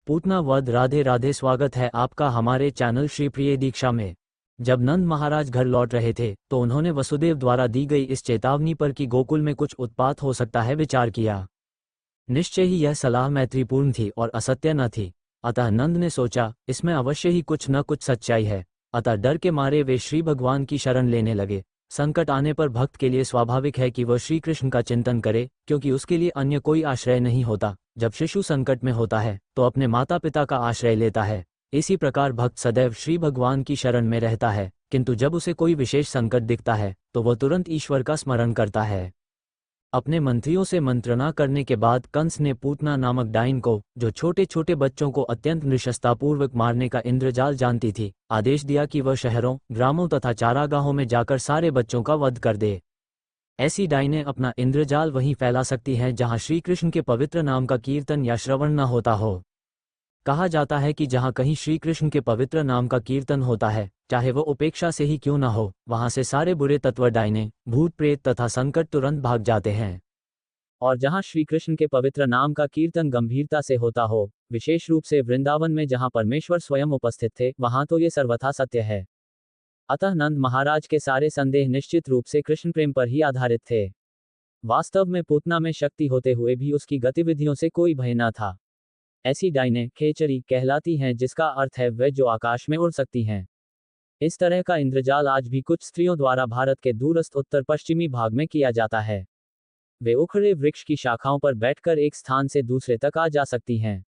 पूतना वध। राधे राधे। स्वागत है आपका हमारे चैनल श्री प्रिय दीक्षा में। जब नंद महाराज घर लौट रहे थे तो उन्होंने वसुदेव द्वारा दी गई इस चेतावनी पर कि गोकुल में कुछ उत्पात हो सकता है विचार किया। निश्चय ही यह सलाह मैत्रीपूर्ण थी और असत्य न थी। अतः नंद ने सोचा इसमें अवश्य ही कुछ न कुछ सच्चाई है। अतः डर के मारे वे श्री भगवान की शरण लेने लगे। संकट आने पर भक्त के लिए स्वाभाविक है कि वह श्री कृष्ण का चिंतन करे, क्योंकि उसके लिए अन्य कोई आश्रय नहीं होता। जब शिशु संकट में होता है तो अपने माता पिता का आश्रय लेता है। इसी प्रकार भक्त सदैव श्री भगवान की शरण में रहता है, किंतु जब उसे कोई विशेष संकट दिखता है तो वह तुरंत ईश्वर का स्मरण करता है। अपने मंत्रियों से मंत्रणा करने के बाद कंस ने पूतना नामक डाइन को, जो छोटे छोटे बच्चों को अत्यंत नृशंसतापूर्वक मारने का इंद्रजाल जानती थी, आदेश दिया कि वह शहरों, ग्रामों तथा चारागाहों में जाकर सारे बच्चों का वध कर दे। ऐसी डाइनें अपना इंद्रजाल वहीं फैला सकती हैं जहां श्री कृष्ण के पवित्र नाम का कीर्तन या श्रवण न होता हो। कहा जाता है कि जहां कहीं श्री कृष्ण के पवित्र नाम का कीर्तन होता है, चाहे वो उपेक्षा से ही क्यों न हो, वहां से सारे बुरे तत्व, डाइने, भूत प्रेत तथा संकट तुरंत भाग जाते हैं। और जहां श्री कृष्ण के पवित्र नाम का कीर्तन गंभीरता से होता हो, विशेष रूप से वृंदावन में जहां परमेश्वर स्वयं उपस्थित थे, वहां तो ये सर्वथा सत्य है। अतः नंद महाराज के सारे संदेह निश्चित रूप से कृष्ण प्रेम पर ही आधारित थे। वास्तव में पूतना में शक्ति होते हुए भी उसकी गतिविधियों से कोई भय न था। ऐसी डाइनें खेचरी कहलाती हैं, जिसका अर्थ है वे जो आकाश में उड़ सकती हैं। इस तरह का इंद्रजाल आज भी कुछ स्त्रियों द्वारा भारत के दूरस्थ उत्तर पश्चिमी भाग में किया जाता है। वे उखड़े वृक्ष की शाखाओं पर बैठकर एक स्थान से दूसरे तक आ जा सकती हैं।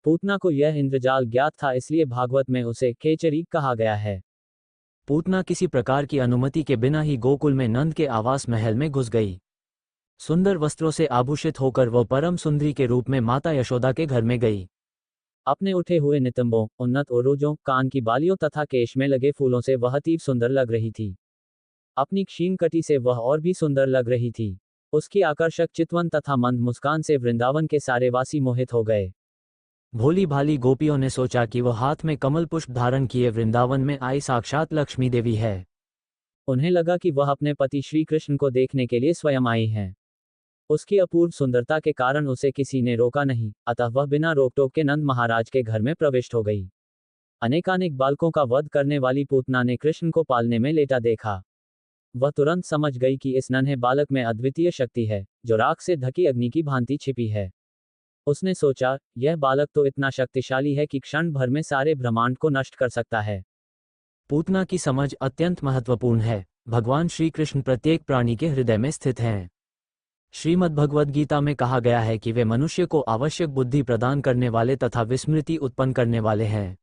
पूतना को यह इंद्रजाल ज्ञात था, इसलिए भागवत में उसे खेचरी कहा गया है। पूतना किसी प्रकार की अनुमति के बिना ही गोकुल में नंद के आवास महल में घुस गई। सुंदर वस्त्रों से आभूषित होकर वह परम सुंदरी के रूप में माता यशोदा के घर में गई। अपने उठे हुए नितंबों, उन्नत ओरोजों, कान की बालियों तथा केश में लगे फूलों से वह अतीव सुंदर लग रही थी। अपनी क्षीण कटी से वह और भी सुंदर लग रही थी। उसकी आकर्षक चितवन तथा मंद मुस्कान से वृंदावन के सारे वासी मोहित हो गए। भोली भाली गोपियों ने सोचा कि वह हाथ में कमल पुष्प धारण किए वृंदावन में आई साक्षात लक्ष्मी देवी है। उन्हें लगा कि वह अपने पति श्री कृष्ण को देखने के लिए स्वयं आई हैं। उसकी अपूर्व सुंदरता के कारण उसे किसी ने रोका नहीं, अतः वह बिना रोक टोक के नंद महाराज के घर में प्रविष्ट हो गई। अनेकानेक बालकों का वध करने वाली पूतना ने कृष्ण को पालने में लेटा देखा। वह तुरंत समझ गई कि इस नन्हे बालक में अद्वितीय शक्ति है, जो राख से ढकी अग्नि की भांति छिपी है। उसने सोचा, यह बालक तो इतना शक्तिशाली है कि क्षण भर में सारे ब्रह्मांड को नष्ट कर सकता है। पूतना की समझ अत्यंत महत्वपूर्ण है। भगवान श्री कृष्ण प्रत्येक प्राणी के हृदय में स्थित हैं। श्रीमद् भगवद गीता में कहा गया है कि वे मनुष्य को आवश्यक बुद्धि प्रदान करने वाले तथा विस्मृति उत्पन्न करने वाले हैं।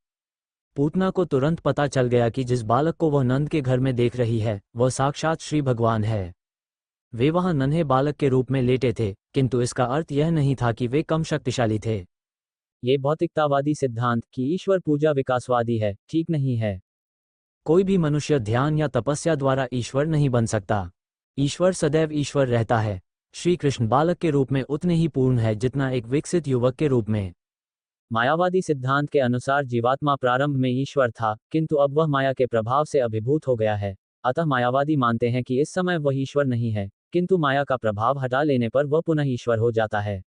पूतना को तुरंत पता चल गया कि जिस बालक को वह नंद के घर में देख रही है, वह साक्षात श्री भगवान है। वे वहां नन्हे बालक के रूप में लेटे थे, किंतु इसका अर्थ यह नहीं था कि वे कम शक्तिशाली थे। ये भौतिकतावादी सिद्धांत कि ईश्वर पूजा विकासवादी है, ठीक नहीं है। कोई भी मनुष्य ध्यान या तपस्या द्वारा ईश्वर नहीं बन सकता। ईश्वर सदैव ईश्वर रहता है। श्री कृष्ण बालक के रूप में उतने ही पूर्ण है जितना एक विकसित युवक के रूप में। मायावादी सिद्धांत के अनुसार जीवात्मा प्रारंभ में ईश्वर था, किंतु अब वह माया के प्रभाव से अभिभूत हो गया है। अतः मायावादी मानते हैं कि इस समय वह ईश्वर नहीं है, किंतु माया का प्रभाव हटा लेने पर वह पुनः ईश्वर हो जाता है।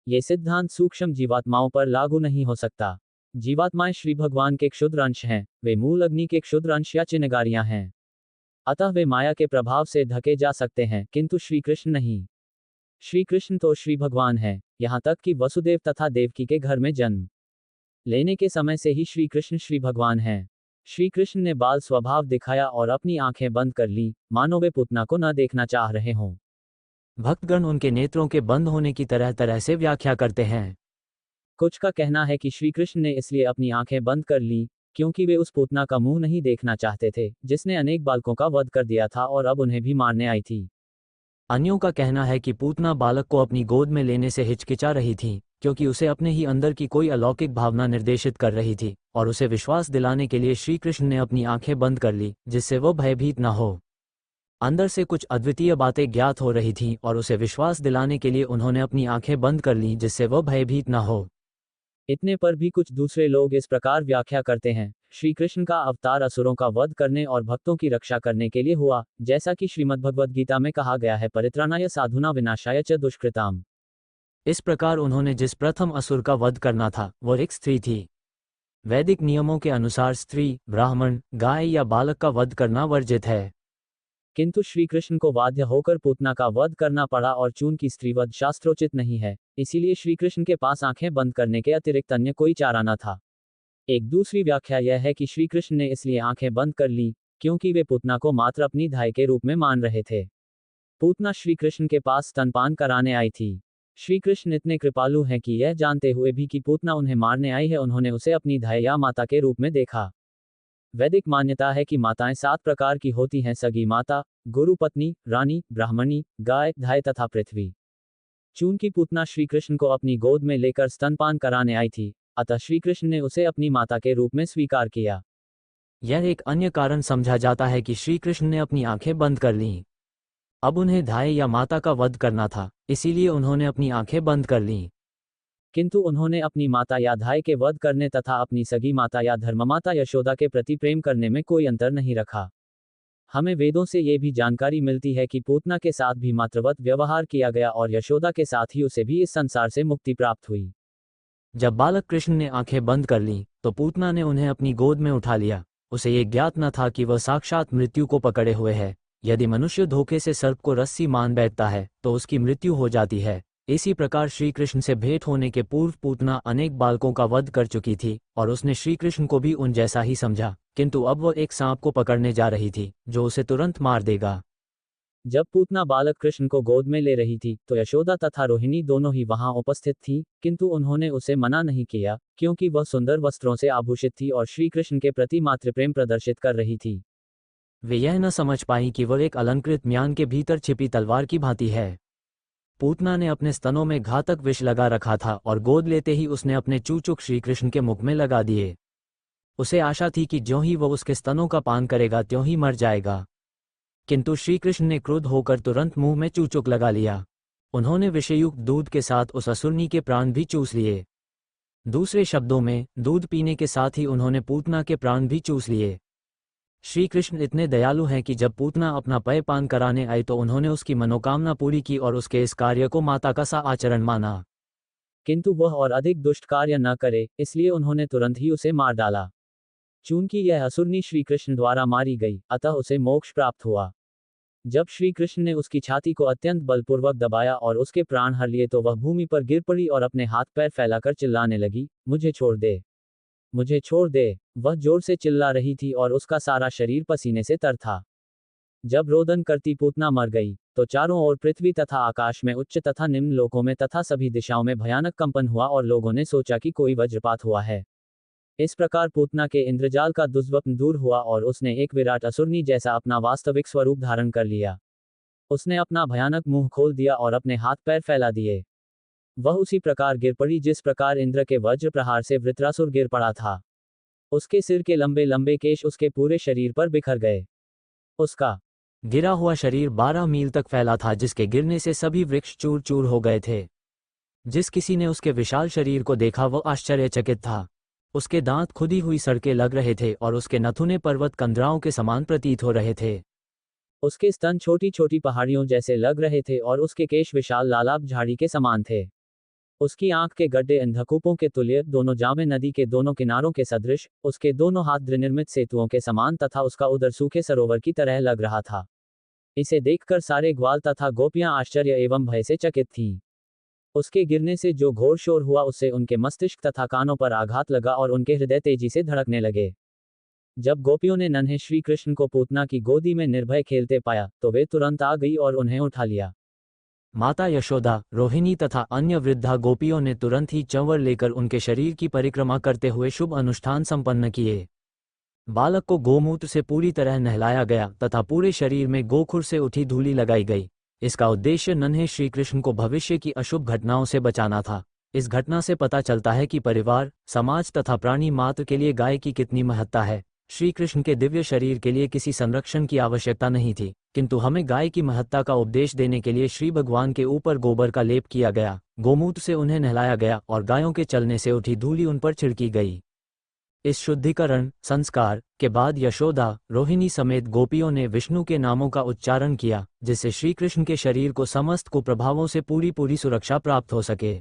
ये सिद्धांत सूक्ष्म जीवात्माओं पर लागू नहीं हो सकता। जीवात्माएं श्री भगवान के क्षुद्र अंश हैं, वे मूल अग्नि के क्षुद्र अंश या चिन्हगारियां हैं। अतः वे माया के प्रभाव से ढके जा सकते हैं, किंतु श्री कृष्ण नहीं। श्री कृष्ण तो श्री भगवान है। यहाँ तक कि वसुदेव तथा देवकी के घर में जन्म लेने के समय से ही श्री कृष्ण श्री भगवान हैं। श्री कृष्ण ने बाल स्वभाव दिखाया और अपनी आंखें बंद कर ली, मानो वे पूतना को न देखना चाह रहे हों। भक्तगण उनके नेत्रों के बंद होने की तरह तरह से व्याख्या करते हैं। कुछ का कहना है कि श्री कृष्ण ने इसलिए अपनी आंखें बंद कर ली क्योंकि वे उस पूतना का मुंह नहीं देखना चाहते थे, जिसने अनेक बालकों का वध कर दिया था और अब उन्हें भी मारने आई थी। अन्यों का कहना है कि पूतना बालक को अपनी गोद में लेने से हिचकिचा रही थी, क्योंकि उसे अपने ही अंदर की कोई अलौकिक भावना निर्देशित कर रही थी, और उसे विश्वास दिलाने के लिए श्री कृष्ण ने अपनी आंखें बंद कर ली, जिससे वह भयभीत न हो। अंदर से कुछ अद्वितीय बातें ज्ञात हो रही थीं और उसे विश्वास दिलाने के लिए उन्होंने अपनी आंखें बंद कर लीं, जिससे वह भयभीत न हो। इतने पर भी कुछ दूसरे लोग इस प्रकार व्याख्या करते हैं, श्री कृष्ण का अवतार असुरों का वध करने और भक्तों की रक्षा करने के लिए हुआ, जैसा कि श्रीमद् भगवद गीता में कहा गया है, परित्राणाय साधुना विनाशाय च दुष्कृताम। इस प्रकार उन्होंने जिस प्रथम असुर का वध करना था वह एक स्त्री थी। वैदिक नियमों के अनुसार स्त्री, ब्राह्मण, गाय या बालक का वध करना वर्जित है, किंतु श्री कृष्ण को बाध्य होकर पूतना का वध करना पड़ा और चूंकि स्त्रीवध शास्त्रोचित नहीं है, इसीलिए श्री कृष्ण के पास आंखें बंद करने के अतिरिक्त अन्य कोई चारा न था। एक दूसरी व्याख्या यह है कि श्री कृष्ण ने इसलिए आंखें बंद कर ली क्योंकि वे पूतना को मात्र अपनी धाय के रूप में मान रहे थे। पूतना श्री कृष्ण के पास स्तनपान कराने आई थी। श्री कृष्ण इतने कृपालु हैं कि यह जानते हुए भी कि पूतना उन्हें मारने आई है, उन्होंने उसे अपनी धाय या माता के रूप में देखा। वैदिक मान्यता है कि माताएं 7 प्रकार की होती हैं: सगी माता, गुरु पत्नी, रानी, ब्राह्मणी, गाय, धाय तथा पृथ्वी। चूंकि पूतना श्री कृष्ण को अपनी गोद में लेकर स्तनपान कराने आई थी, अतः श्री कृष्ण ने उसे अपनी माता के रूप में स्वीकार किया। यह एक अन्य कारण समझा जाता है कि श्री कृष्ण ने अपनी आंखें बंद कर लीं। अब उन्हें धाय या माता का वध करना था, इसीलिए उन्होंने अपनी आंखें बंद कर लीं। किंतु उन्होंने अपनी माता या धाय के वध करने तथा अपनी सगी माता या धर्ममाता यशोदा के प्रति प्रेम करने में कोई अंतर नहीं रखा। हमें वेदों से ये भी जानकारी मिलती है कि पूतना के साथ भी मातृवत व्यवहार किया गया और यशोदा के साथ ही उसे भी इस संसार से मुक्ति प्राप्त हुई। जब बालक कृष्ण ने आंखें बंद कर लीं, तो पूतना ने उन्हें अपनी गोद में उठा लिया। उसे ये ज्ञात न था कि वह साक्षात मृत्यु को पकड़े हुए है। यदि मनुष्य धोखे से सर्प को रस्सी मान बैठता है तो उसकी मृत्यु हो जाती है। इसी प्रकार श्री कृष्ण से भेंट होने के पूर्व पूतना अनेक बालकों का वध कर चुकी थी और उसने श्री कृष्ण को भी उन जैसा ही समझा, किंतु अब वह एक सांप को पकड़ने जा रही थी जो उसे तुरंत मार देगा। जब पूतना बालक कृष्ण को गोद में ले रही थी तो यशोदा तथा रोहिणी दोनों ही वहां उपस्थित थीं, किंतु उन्होंने उसे मना नहीं किया क्योंकि वह सुंदर वस्त्रों से आभूषित थी और श्री कृष्ण के प्रति मातृप्रेम प्रदर्शित कर रही थी। वे यह न समझ पाई कि वह एक अलंकृत म्यान के भीतर छिपी तलवार की भांति है। पूतना ने अपने स्तनों में घातक विष लगा रखा था और गोद लेते ही उसने अपने चूचुक श्री कृष्ण के मुख में लगा दिए। उसे आशा थी कि ज्यों ही वह उसके स्तनों का पान करेगा त्यों ही मर जाएगा, किंतु श्री कृष्ण ने क्रुद्ध होकर तुरंत मुंह में चूचुक लगा लिया। उन्होंने विषयुक्त दूध के साथ उस असुरनी के प्राण भी चूस लिए। दूसरे शब्दों में, दूध पीने के साथ ही उन्होंने पूतना के प्राण भी चूस लिए। श्री कृष्ण इतने दयालु हैं कि जब पूतना अपना पेय पान कराने आई तो उन्होंने उसकी मनोकामना पूरी की और उसके इस कार्य को माता का सा आचरण माना, किंतु वह और अधिक दुष्ट कार्य न करे, इसलिए उन्होंने तुरंत ही उसे मार डाला। चूंकि यह असुरनी श्री कृष्ण द्वारा मारी गई, अतः उसे मोक्ष प्राप्त हुआ। जब श्री कृष्ण ने उसकी छाती को अत्यंत बलपूर्वक दबाया और उसके प्राण हर लिए तो वह भूमि पर गिर पड़ी और अपने हाथ पैर फैलाकर चिल्लाने लगी, मुझे छोड़ दे, मुझे छोड़ दे। वह जोर से चिल्ला रही थी और उसका सारा शरीर पसीने से तर था। जब रोदन करती पूतना मर गई तो चारों ओर पृथ्वी तथा आकाश में उच्च तथा निम्न लोकों में तथा सभी दिशाओं में भयानक कंपन हुआ और लोगों ने सोचा कि कोई वज्रपात हुआ है। इस प्रकार पूतना के इंद्रजाल का दुष्स्वप्न दूर हुआ और उसने एक विराट असुरनी जैसा अपना वास्तविक स्वरूप धारण कर लिया। उसने अपना भयानक मुंह खोल दिया और अपने हाथ पैर फैला दिए। वह उसी प्रकार गिर पड़ी जिस प्रकार इंद्र के वज्र प्रहार से वृत्रासुर गिर पड़ा था। उसके सिर के लंबे लंबे केश उसके पूरे शरीर पर बिखर गए। उसका गिरा हुआ शरीर 12 मील तक फैला था, जिसके गिरने से सभी वृक्ष चूर चूर हो गए थे। जिस किसी ने उसके विशाल शरीर को देखा वह आश्चर्यचकित था। उसके दांत खुदी हुई सड़कें लग रहे थे और उसके नथुने पर्वत कंदराओं के समान प्रतीत हो रहे थे। उसके स्तन छोटी छोटी पहाड़ियों जैसे लग रहे थे और उसके केश विशाल लालाब झाड़ी के समान थे। उसकी आंख के गड्ढे अंधकूपों के तुल्य, दोनों जामे नदी के दोनों किनारों के सदृश, उसके दोनों हाथ दृनिर्मित सेतुओं के समान तथा उसका उदर सूखे सरोवर की तरह लग रहा था। इसे देखकर सारे ग्वाल तथा गोपियां आश्चर्य एवं भय से चकित थीं। उसके गिरने से जो घोर शोर हुआ उससे उनके मस्तिष्क तथा कानों पर आघात लगा और उनके हृदय तेजी से धड़कने लगे। जब गोपियों ने नन्हे श्री कृष्ण को पूतना की गोदी में निर्भय खेलते पाया तो वे तुरंत आ गई और उन्हें उठा लिया। माता यशोदा, रोहिणी तथा अन्य वृद्धा गोपियों ने तुरंत ही चंवर लेकर उनके शरीर की परिक्रमा करते हुए शुभ अनुष्ठान संपन्न किए। बालक को गोमूत्र से पूरी तरह नहलाया गया तथा पूरे शरीर में गोखुर से उठी धूली लगाई गई। इसका उद्देश्य नन्हे श्री कृष्ण को भविष्य की अशुभ घटनाओं से बचाना था। इस घटना से पता चलता है कि परिवार, समाज तथा प्राणी मात्र के लिए गाय की कितनी महत्ता है। श्री कृष्ण के दिव्य शरीर के लिए किसी संरक्षण की आवश्यकता नहीं थी, किंतु हमें गाय की महत्ता का उपदेश देने के लिए श्री भगवान के ऊपर गोबर का लेप किया गया, गोमूत्र से उन्हें नहलाया गया और गायों के चलने से उठी धूली उन पर छिड़की गई। इस शुद्धिकरण संस्कार के बाद यशोदा रोहिणी समेत गोपियों ने विष्णु के नामों का उच्चारण किया, जिससे श्री कृष्ण के शरीर को समस्त कुप्रभावों से पूरी सुरक्षा प्राप्त हो सके।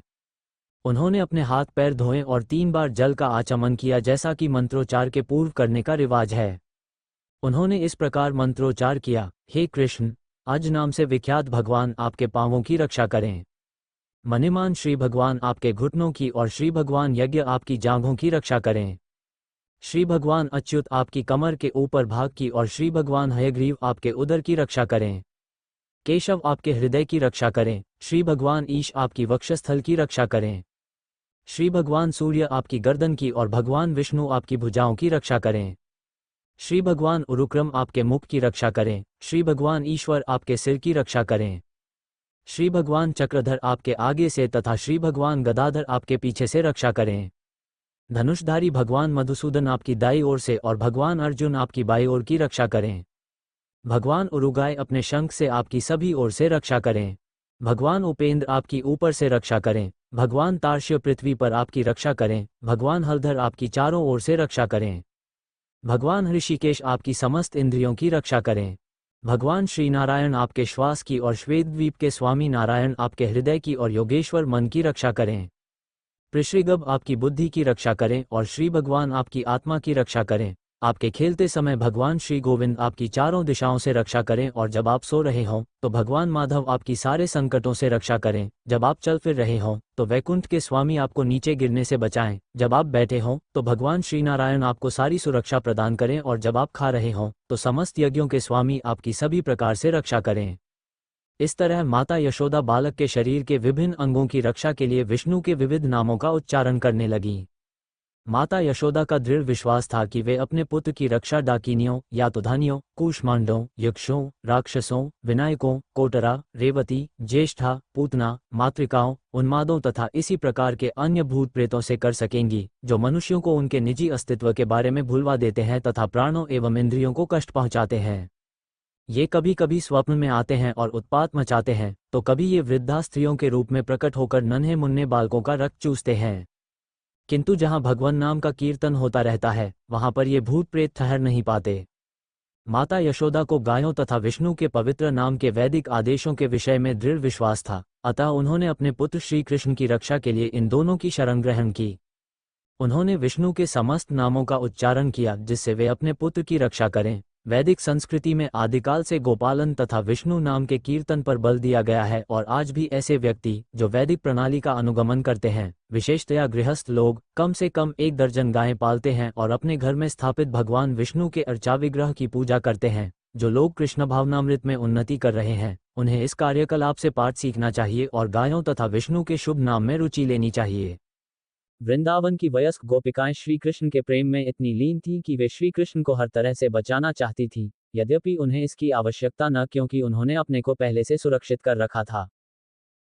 उन्होंने अपने हाथ पैर धोए और 3 बार जल का आचमन किया, जैसा कि मंत्रोच्चार के पूर्व करने का रिवाज है। उन्होंने इस प्रकार मंत्रोच्चार किया, हे कृष्ण, अज नाम से विख्यात भगवान आपके पांवों की रक्षा करें। मणिमान श्री भगवान आपके घुटनों की और श्री भगवान यज्ञ आपकी जांघों की रक्षा करें। श्री भगवान अच्युत आपकी कमर के ऊपर भाग की और श्री भगवान हयग्रीव आपके उदर की रक्षा करें। केशव आपके हृदय की रक्षा करें। श्री भगवान ईश आपकी वक्षस्थल की रक्षा करें। श्री भगवान सूर्य आपकी गर्दन की और भगवान विष्णु आपकी भुजाओं की रक्षा करें। श्री भगवान उरुक्रम आपके मुख की रक्षा करें। श्री भगवान ईश्वर आपके सिर की रक्षा करें। श्री भगवान चक्रधर आपके आगे से तथा श्री भगवान गदाधर आपके पीछे से रक्षा करें। धनुषधारी भगवान मधुसूदन आपकी दाईं ओर से और भगवान अर्जुन आपकी बाईं ओर की रक्षा करें। भगवान उरुगाय अपने शंख से आपकी सभी ओर से रक्षा करें। भगवान उपेंद्र आपकी ऊपर से रक्षा करें। भगवान तार्क्ष्य पृथ्वी पर आपकी रक्षा करें। भगवान हलधर आपकी चारों ओर से रक्षा करें। भगवान ऋषिकेश आपकी समस्त इंद्रियों की रक्षा करें। भगवान श्री नारायण आपके श्वास की और श्वेतद्वीप के स्वामी नारायण आपके हृदय की और योगेश्वर मन की रक्षा करें। पृश्रिगभ आपकी बुद्धि की रक्षा करें और श्री भगवान आपकी आत्मा की रक्षा करें। आपके खेलते समय भगवान श्री गोविंद आपकी चारों दिशाओं से रक्षा करें और जब आप सो रहे हों तो भगवान माधव आपकी सारे संकटों से रक्षा करें। जब आप चल फिर रहे हों तो वैकुंठ के स्वामी आपको नीचे गिरने से बचाएं। जब आप बैठे हों तो भगवान श्री नारायण आपको सारी सुरक्षा प्रदान करें और जब आप खा रहे हों तो समस्त यज्ञों के स्वामी आपकी सभी प्रकार से रक्षा करें। इस तरह माता यशोदा बालक के शरीर के विभिन्न अंगों की रक्षा के लिए विष्णु के विविध नामों का उच्चारण करने लगीं। माता यशोदा का दृढ़ विश्वास था कि वे अपने पुत्र की रक्षा डाकिनियों, यातुधानियों, कूष्मांडों, यक्षों, राक्षसों, विनायकों, कोटरा, रेवती, ज्येष्ठा, पूतना, मातृकाओं, उन्मादों तथा इसी प्रकार के अन्य भूत प्रेतों से कर सकेंगी, जो मनुष्यों को उनके निजी अस्तित्व के बारे में भुलवा देते हैं तथा प्राणों एवं इंद्रियों को कष्ट पहुंचाते हैं। ये कभी कभी स्वप्न में आते हैं और उत्पात मचाते हैं, तो कभी ये वृद्धा स्त्रियों के रूप में प्रकट होकर नन्हे मुन्ने बालकों का रक्त चूसते हैं। किंतु जहां भगवान नाम का कीर्तन होता रहता है, वहां पर ये भूत प्रेत ठहर नहीं पाते। माता यशोदा को गायों तथा विष्णु के पवित्र नाम के वैदिक आदेशों के विषय में दृढ़ विश्वास था, अतः उन्होंने अपने पुत्र श्री कृष्ण की रक्षा के लिए इन दोनों की शरण ग्रहण की। उन्होंने विष्णु के समस्त नामों का उच्चारण किया, जिससे वे अपने पुत्र की रक्षा करें। वैदिक संस्कृति में आदिकाल से गोपालन तथा विष्णु नाम के कीर्तन पर बल दिया गया है और आज भी ऐसे व्यक्ति जो वैदिक प्रणाली का अनुगमन करते हैं, विशेषतया गृहस्थ लोग, कम से कम 1 दर्जन गायें पालते हैं और अपने घर में स्थापित भगवान विष्णु के अर्चा विग्रह की पूजा करते हैं। जो लोग कृष्ण भावनामृत में उन्नति कर रहे हैं, उन्हें इस कार्यकलाप से पाठ सीखना चाहिए और गायों तथा विष्णु के शुभ नाम में रुचि लेनी चाहिए। वृंदावन की वयस्क गोपिकाएं श्री कृष्ण के प्रेम में इतनी लीन थीं कि वे श्री कृष्ण को हर तरह से बचाना चाहती थीं, यद्यपि उन्हें इसकी आवश्यकता न, क्योंकि उन्होंने अपने को पहले से सुरक्षित कर रखा था।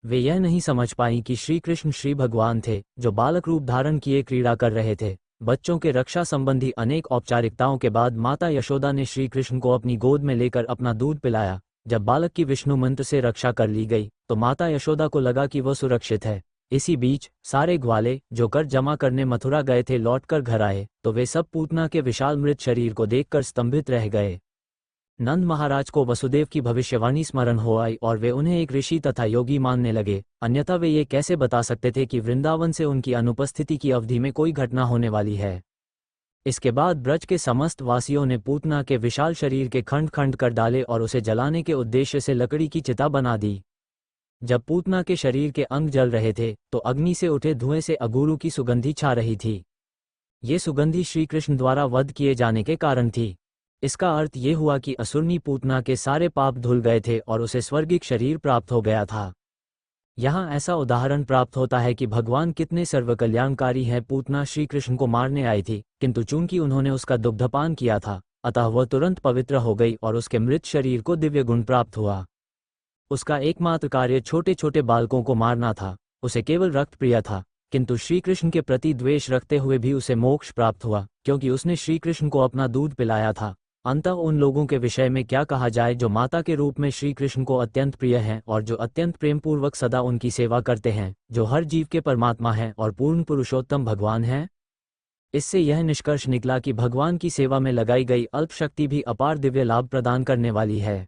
वे यह नहीं समझ पाई कि श्री कृष्ण श्री भगवान थे, जो बालक रूप धारण किए क्रीड़ा कर रहे थे। बच्चों के रक्षा संबंधी अनेक औपचारिकताओं के बाद माता यशोदा ने श्री कृष्ण को अपनी गोद में लेकर अपना दूध पिलाया। जब बालक की विष्णु मंत्र से रक्षा कर ली गई तो माता यशोदा को लगा कि वह सुरक्षित है। इसी बीच सारे ग्वाले जो कर जमा करने मथुरा गए थे लौटकर घर आए, तो वे सब पूतना के विशाल मृत शरीर को देखकर स्तंभित रह गए। नंद महाराज को वसुदेव की भविष्यवाणी स्मरण हो आई और वे उन्हें एक ऋषि तथा योगी मानने लगे, अन्यथा वे ये कैसे बता सकते थे कि वृंदावन से उनकी अनुपस्थिति की अवधि में कोई घटना होने वाली है। इसके बाद ब्रज के समस्त वासियों ने पूतना के विशाल शरीर के खंड खंड कर डाले और उसे जलाने के उद्देश्य से लकड़ी की चिता बना दी। जब पूतना के शरीर के अंग जल रहे थे तो अग्नि से उठे धुएं से अगुरु की सुगंधी छा रही थी। ये सुगंधी श्री कृष्ण द्वारा वध किए जाने के कारण थी। इसका अर्थ ये हुआ कि असुरनी पूतना के सारे पाप धुल गए थे और उसे स्वर्गिक शरीर प्राप्त हो गया था। यहाँ ऐसा उदाहरण प्राप्त होता है कि भगवान कितने सर्वकल्याणकारी हैं। पूतना श्री कृष्ण को मारने आई थी, किंतु चूंकि उन्होंने उसका दुग्धपान किया था, अतः वह तुरंत पवित्र हो गई और उसके मृत शरीर को दिव्य गुण प्राप्त हुआ। उसका एकमात्र कार्य छोटे छोटे बालकों को मारना था। उसे केवल रक्त प्रिय था, किंतु श्री कृष्ण के प्रति द्वेष रखते हुए भी उसे मोक्ष प्राप्त हुआ, क्योंकि उसने श्री कृष्ण को अपना दूध पिलाया था। अंततः उन लोगों के विषय में क्या कहा जाए जो माता के रूप में श्री कृष्ण को अत्यंत प्रिय हैं और जो अत्यंत प्रेमपूर्वक सदा उनकी सेवा करते हैं, जो हर जीव के परमात्मा हैं और पूर्ण पुरुषोत्तम भगवान हैं। इससे यह निष्कर्ष निकला कि भगवान की सेवा में लगाई गई अल्प शक्ति भी अपार दिव्य लाभ प्रदान करने वाली है।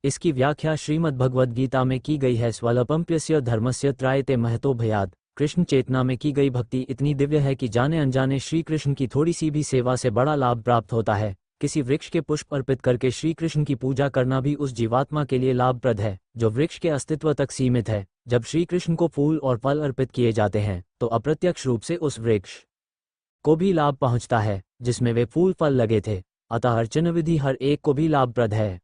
इसकी व्याख्या श्रीमद् भगवद गीता में की गई है। स्वल्पम्प्यस्य धर्मस्य त्रायते महतो भयात्। कृष्ण चेतना में की गई भक्ति इतनी दिव्य है कि जाने अनजाने श्री कृष्ण की थोड़ी सी भी सेवा से बड़ा लाभ प्राप्त होता है। किसी वृक्ष के पुष्प अर्पित करके श्री कृष्ण की पूजा करना भी उस जीवात्मा के लिए लाभप्रद है जो वृक्ष के अस्तित्व तक सीमित है। जब श्री कृष्ण को फूल और फल अर्पित किए जाते हैं तो अप्रत्यक्ष रूप से उस वृक्ष को भी लाभ पहुंचता है जिसमें वे फूल फल लगे थे। अतः अर्चन विधि हर एक को भी लाभप्रद है।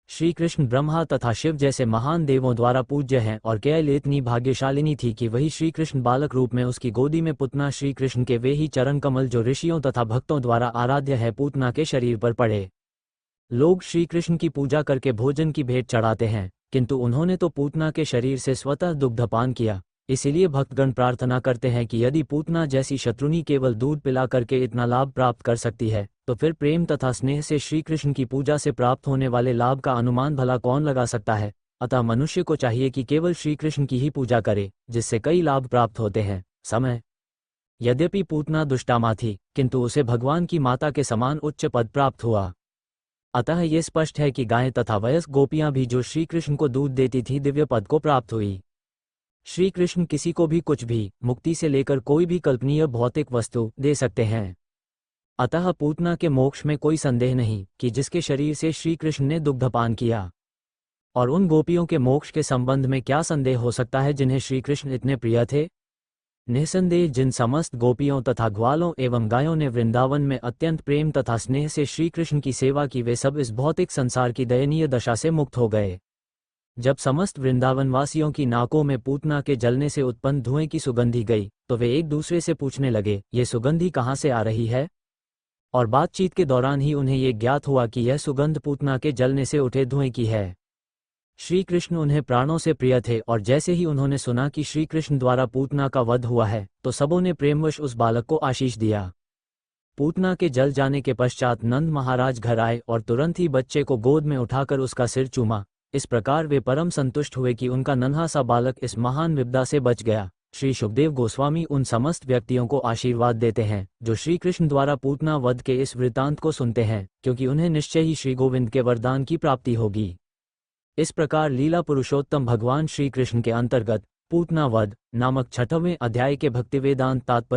श्री कृष्ण ब्रह्मा तथा शिव जैसे महान देवों द्वारा पूज्य हैं और केवल इतनी भाग्यशालिनी थी कि वही श्री कृष्ण बालक रूप में उसकी गोदी में पुतना श्री कृष्ण के वे ही चरण कमल जो ऋषियों तथा भक्तों द्वारा आराध्य है पूतना के शरीर पर पड़े। लोग श्री कृष्ण की पूजा करके भोजन की भेंट चढ़ाते हैं किंतु उन्होंने तो पूतना के शरीर से स्वतः दुग्धपान किया। इसीलिए भक्तगण प्रार्थना करते हैं कि यदि पूतना जैसी शत्रुनी केवल दूध पिला करके इतना लाभ प्राप्त कर सकती है तो फिर प्रेम तथा स्नेह से श्री कृष्ण की पूजा से प्राप्त होने वाले लाभ का अनुमान भला कौन लगा सकता है। अतः मनुष्य को चाहिए कि केवल श्री कृष्ण की ही पूजा करे जिससे कई लाभ प्राप्त होते हैं। समय यद्यपि पूतना दुष्टामा थी किंतु उसे भगवान की माता के समान उच्च पद प्राप्त हुआ। अतः ये स्पष्ट है कि गायें तथा वयस्क गोपियां भी जो श्री कृष्ण को दूध देती थी दिव्य पद को प्राप्त हुई। श्री कृष्ण किसी को भी कुछ भी मुक्ति से लेकर कोई भी कल्पनीय भौतिक वस्तु दे सकते हैं। अतः पूतना के मोक्ष में कोई संदेह नहीं कि जिसके शरीर से श्री कृष्ण ने दुग्धपान किया। और उन गोपियों के मोक्ष के संबंध में क्या संदेह हो सकता है जिन्हें श्री कृष्ण इतने प्रिय थे। निःसंदेह जिन समस्त गोपियों तथा ग्वालों एवं गायों ने वृंदावन में अत्यंत प्रेम तथा स्नेह से श्री कृष्ण की सेवा की वे सब इस भौतिक संसार की दयनीय दशा से मुक्त हो गए। जब समस्त वृंदावन वासियों की नाकों में पूतना के जलने से उत्पन्न धुएं की सुगंधी गई तो वे एक दूसरे से पूछने लगे ये सुगंधी कहाँ से आ रही है। और बातचीत के दौरान ही उन्हें ये ज्ञात हुआ कि यह सुगंध पूतना के जलने से उठे धुएं की है। श्री कृष्ण उन्हें प्राणों से प्रिय थे और जैसे ही उन्होंने सुना कि श्री कृष्ण द्वारा पूतना का वध हुआ है तो सबों ने प्रेमवश उस बालक को आशीष दिया। पूतना के जल जाने के पश्चात नंद महाराज घर आए और तुरंत ही बच्चे को गोद में उठाकर उसका सिर चूमा। इस प्रकार वे परम संतुष्ट हुए कि उनका नन्हा सा बालक इस महान विपदा से बच गया। श्री सुखदेव गोस्वामी उन समस्त व्यक्तियों को आशीर्वाद देते हैं जो श्री कृष्ण द्वारा पूतना वध के इस वृत्तांत को सुनते हैं क्योंकि उन्हें निश्चय ही श्री गोविंद के वरदान की प्राप्ति होगी। इस प्रकार लीला पुरुषोत्तम भगवान श्री कृष्ण के अंतर्गत पूतना वध नामक 6वें अध्याय के भक्तिवेदांत तात्पर्य